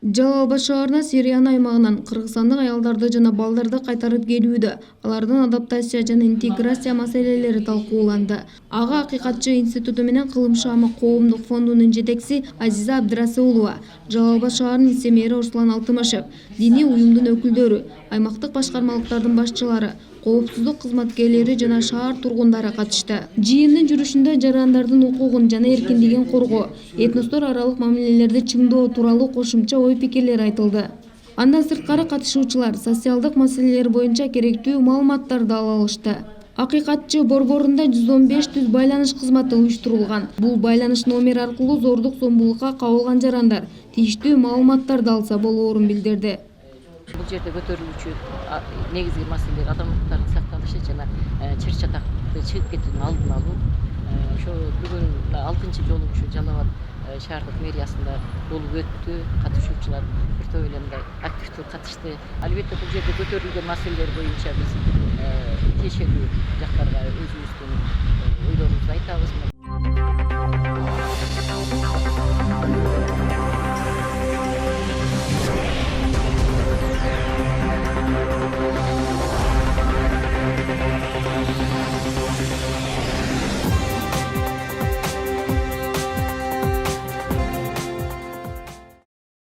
Жалал Абад шаарына Сириянын аймагынан кыргызстандык аялдарды жана балдарды кайтарып келүүдө алардын адаптация жана интеграция маселелери талкууланды. Ага Акыйкатчы институту менен кылым шаамы коомдук фондунун жетекчиси Азиза Абдрасулова, Жалал Абад шаарынын вице-мэри Руслан Алтымышев, диний уюмдун өкүлдөрү, аймактык башкармалыктардын башчылары, коопсуздук кызматкерлери жана шаар тургундары катышты. Жыйындын жүрүшүндө жарандардын укугун жана эркиндигин коргоо, этностор аралык мамилелерди чыңдоо тууралуу кошумча ой-пикирлер айтылды. Андан сырткары катышуучулар социалдык маселелер боюнча керектүү маалыматтарды ала алышты. Акыйкатчы борборунда 115 түз байланыш кызматы уюштурулган. Бул байланыш номери аркылуу зордук зомбулукка кабылган жарандар тийиштүү маалыматтарды алса болоорун билдирди. Бул жерде көтөрүлүүчү негизги маселелер азаматтардын сакталышы жана чыр чатакты чыгып кетүүнүн алдын алуу. Ошо бүгүн 6-чы жолу ушу Жалал Абад шаардык мэриясында болуп өттү. Катышуучулар бир топ эле мындай активдүү катышты. Албетте бул жерде көтөрүлгөн маселелер боюнча биз тиешелүү жактарга өзүбүздүн ойлорубузду айтабыз.